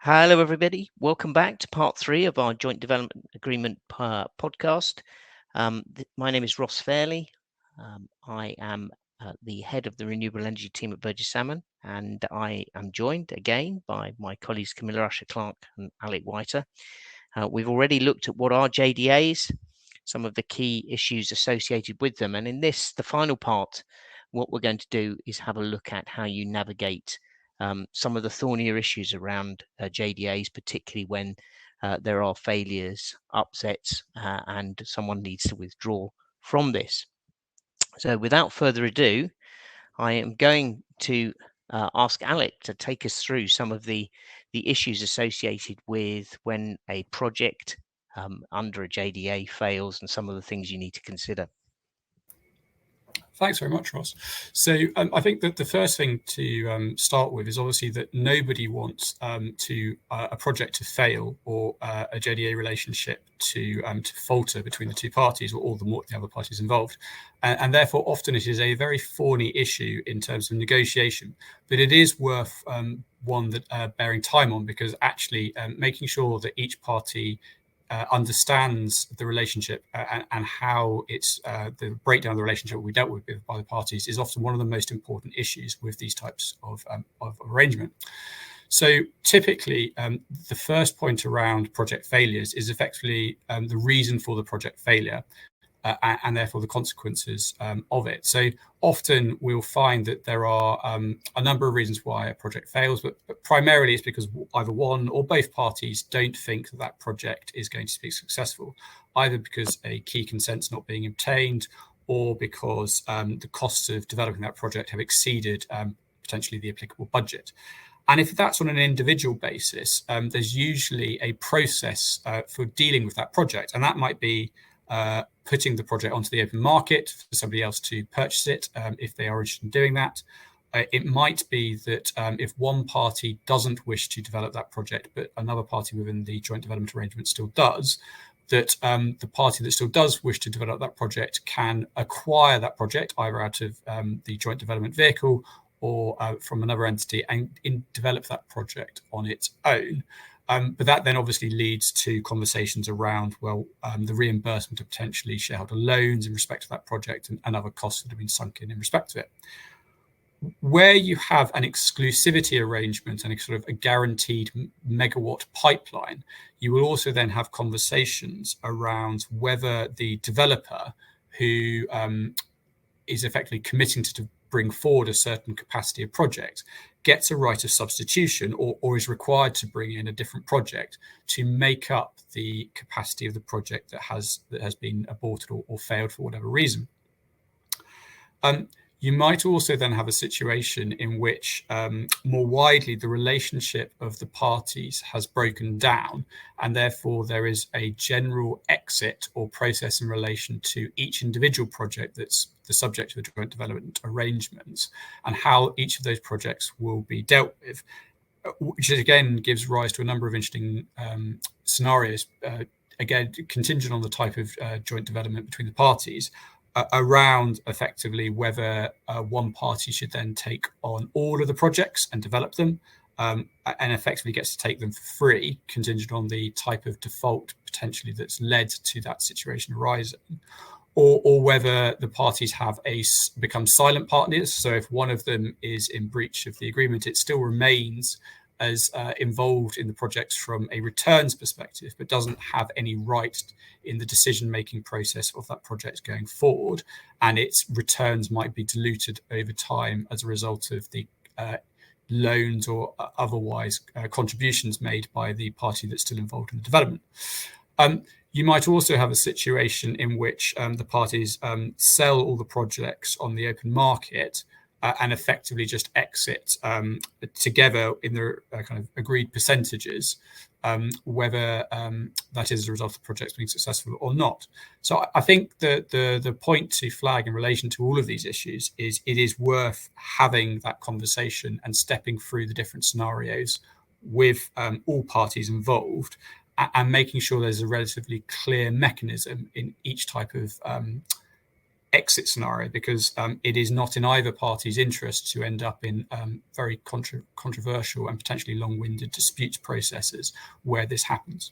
Hello, everybody. Welcome back to part 3 of our Joint Development Agreement podcast. My name is Ross Fairley. I am the head of the Renewable Energy team at Burgess Salmon, and I am joined again by my colleagues Camilla Usher-Clark and Alec Whiter. We've already looked at what are JDAs, some of the key issues associated with them, and in this, the final part, what we're going to do is have a look at how you navigate some of the thornier issues around JDAs, particularly when there are failures, upsets, and someone needs to withdraw from this. So without further ado, I am going to ask Alec to take us through some of the issues associated with when a project under a JDA fails and some of the things you need to consider. Thanks very much, Ross. So I think that the first thing to start with is obviously that nobody wants a project to fail or a JDA relationship to falter between the two parties or all the other parties involved. And therefore, often it is a very thorny issue in terms of negotiation. But it is worth one that bearing time on, because actually making sure that each party understands the relationship and how it's the breakdown of the relationship we dealt with by the parties is often one of the most important issues with these types of arrangement. So typically, the first point around project failures is effectively the reason for the project failure. And therefore the consequences of it. So often we'll find that there are a number of reasons why a project fails, but primarily it's because either one or both parties don't think that project is going to be successful, either because a key consent's not being obtained or because the costs of developing that project have exceeded potentially the applicable budget. And if that's on an individual basis, there's usually a process for dealing with that project, and that might be putting the project onto the open market for somebody else to purchase it if they are interested in doing that. It might be that if one party doesn't wish to develop that project, but another party within the joint development arrangement still does, that the party that still does wish to develop that project can acquire that project either out of the joint development vehicle or from another entity and develop that project on its own. But that then obviously leads to conversations around, the reimbursement of potentially shareholder loans in respect to that project and other costs that have been sunk in respect to it. Where you have an exclusivity arrangement and a sort of a guaranteed megawatt pipeline, you will also then have conversations around whether the developer who is effectively committing to bring forward a certain capacity of project gets a right of substitution or is required to bring in a different project to make up the capacity of the project that has been aborted or failed for whatever reason. You might also then have a situation in which more widely the relationship of the parties has broken down, and therefore there is a general exit or process in relation to each individual project that's the subject of the joint development arrangements and how each of those projects will be dealt with, which again gives rise to a number of interesting scenarios, again contingent on the type of joint development between the parties, around effectively whether one party should then take on all of the projects and develop them and effectively gets to take them for free, contingent on the type of default potentially that's led to that situation arising, or whether the parties have become silent partners. So if one of them is in breach of the agreement, it still remains as involved in the projects from a returns perspective, but doesn't have any right in the decision-making process of that project going forward, and its returns might be diluted over time as a result of the loans or otherwise contributions made by the party that's still involved in the development. You might also have a situation in which the parties sell all the projects on the open market and effectively just exit together in their kind of agreed percentages, whether that is a result of the projects being successful or not. So I think that the point to flag in relation to all of these issues is it is worth having that conversation and stepping through the different scenarios with all parties involved and making sure there's a relatively clear mechanism in each type of exit scenario, because it is not in either party's interest to end up in very controversial and potentially long-winded dispute processes where this happens.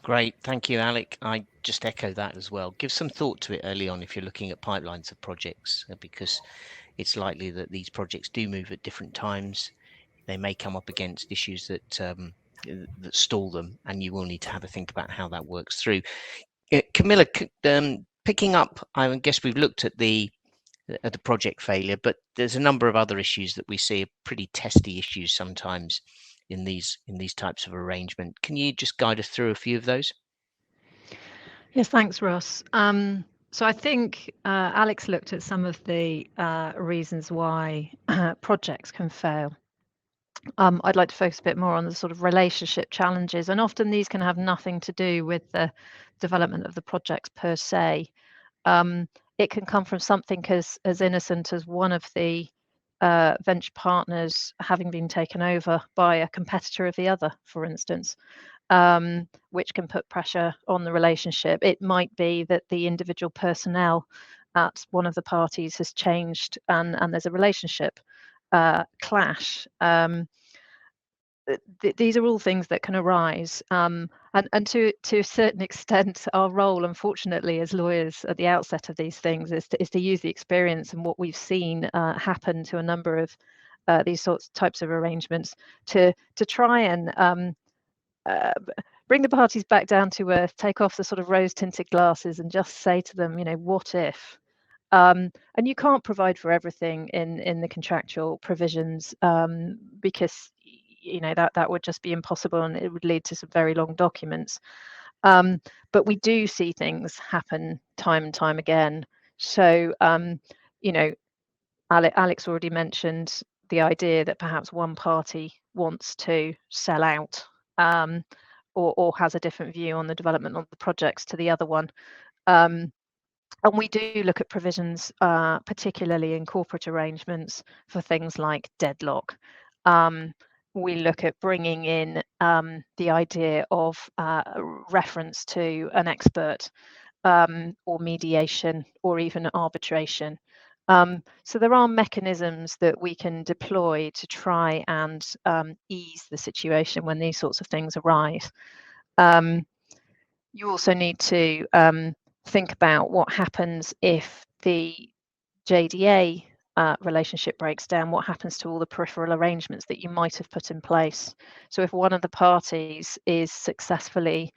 Great, thank you, Alec. I just echo that as well. Give some thought to it early on if you're looking at pipelines of projects, because it's likely that these projects do move at different times. They may come up against issues that stall them, and you will need to have a think about how that works through. Camilla, picking up, I guess we've looked at the project failure, but there's a number of other issues that we see are pretty testy issues sometimes in these types of arrangement. Can you just guide us through a few of those? Yes, thanks, Ross. So I think Alex looked at some of the reasons why projects can fail. I'd like to focus a bit more on the sort of relationship challenges, and often these can have nothing to do with the development of the projects per se. It can come from something as innocent as one of the venture partners having been taken over by a competitor of the other, for instance, which can put pressure on the relationship. It might be that the individual personnel at one of the parties has changed, and there's a relationship clash. These are all things that can arise, and to a certain extent, our role, unfortunately, as lawyers at the outset of these things is to use the experience and what we've seen happen to a number of these types of arrangements to try and bring the parties back down to earth, take off the sort of rose-tinted glasses, and just say to them, what if? And you can't provide for everything in the contractual provisions, because that would just be impossible, and it would lead to some very long documents. But we do see things happen time and time again. So Alex already mentioned the idea that perhaps one party wants to sell out, or has a different view on the development of the projects to the other one. And we do look at provisions, particularly in corporate arrangements, for things like deadlock. We look at bringing in the idea of reference to an expert, or mediation, or even arbitration. So there are mechanisms that we can deploy to try and ease the situation when these sorts of things arise. You also need to think about what happens if the JDA relationship breaks down. What happens to all the peripheral arrangements that you might have put in place? So if one of the parties is successfully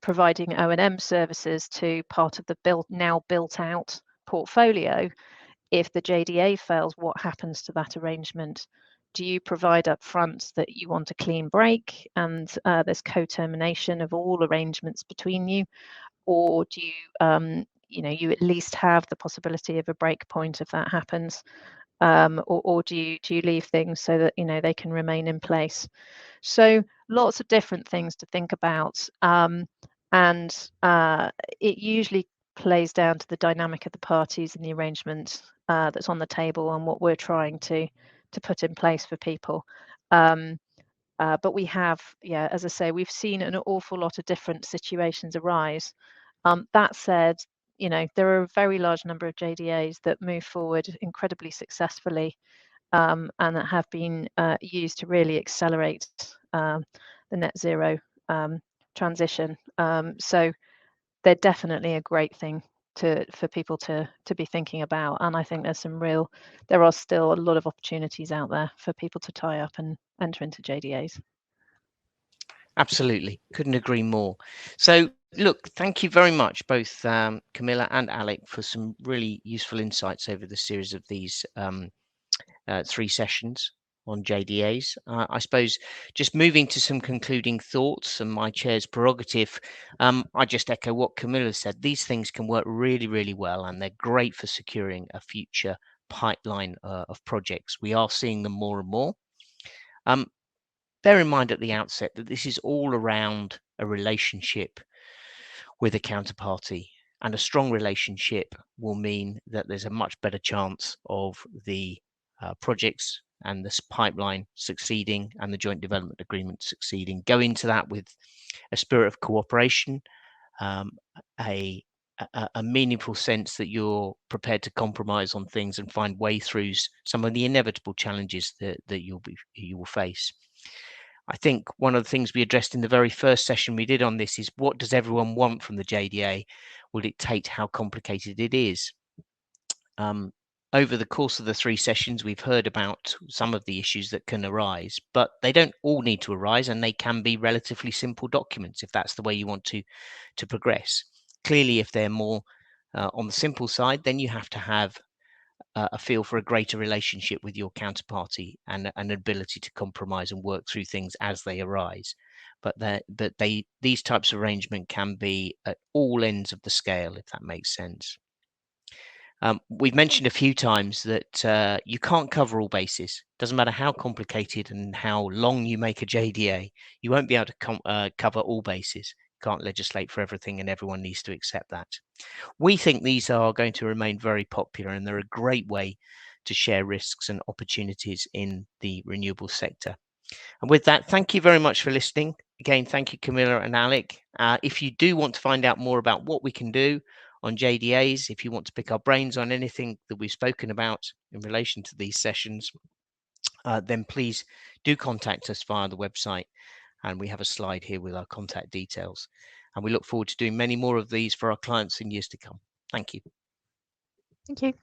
providing O&M services to part of the now built out portfolio, if the JDA fails, what happens to that arrangement? Do you provide up front that you want a clean break and there's co-termination of all arrangements between you, or do you you at least have the possibility of a break point if that happens, or do you leave things so that they can remain in place? So lots of different things to think about, and it usually plays down to the dynamic of the parties and the arrangement that's on the table and what we're trying to put in place for people. But we have, as I say, we've seen an awful lot of different situations arise. That said, there are a very large number of JDAs that move forward incredibly successfully, and that have been used to really accelerate the net zero transition. So they're definitely a great thing for people to be thinking about, and I think there are still a lot of opportunities out there for people to tie up and enter into JDAs. Absolutely, couldn't agree more. So look, thank you very much, both Camilla and Alec, for some really useful insights over the series of these 3 sessions on JDAs. I suppose just moving to some concluding thoughts and my chair's prerogative, I just echo what Camilla said. These things can work really, really well, and they're great for securing a future pipeline of projects. We are seeing them more and more. Bear in mind at the outset that this is all around a relationship with a counterparty, and a strong relationship will mean that there's a much better chance of the projects and this pipeline succeeding and the joint development agreement succeeding. Go into that with a spirit of cooperation, a a meaningful sense that you're prepared to compromise on things and find way throughs some of the inevitable challenges that you will face. I think one of the things we addressed in the very first session we did on this is, what does everyone want from the JDA will dictate how complicated it is. Over the course of the 3 sessions, we've heard about some of the issues that can arise, but they don't all need to arise, and they can be relatively simple documents if that's the way you want to progress. Clearly, if they're more on the simple side, then you have to have a feel for a greater relationship with your counterparty and an ability to compromise and work through things as they arise. But these types of arrangement can be at all ends of the scale, if that makes sense. We've mentioned a few times that you can't cover all bases. Doesn't matter how complicated and how long you make a JDA, you won't be able to cover all bases. You can't legislate for everything, and everyone needs to accept that. We think these are going to remain very popular, and they're a great way to share risks and opportunities in the renewable sector. And with that, thank you very much for listening. Again, thank you, Camilla and Alec. If you do want to find out more about what we can do on JDAs, if you want to pick our brains on anything that we've spoken about in relation to these sessions, then please do contact us via the website. And we have a slide here with our contact details. And we look forward to doing many more of these for our clients in years to come. Thank you. Thank you.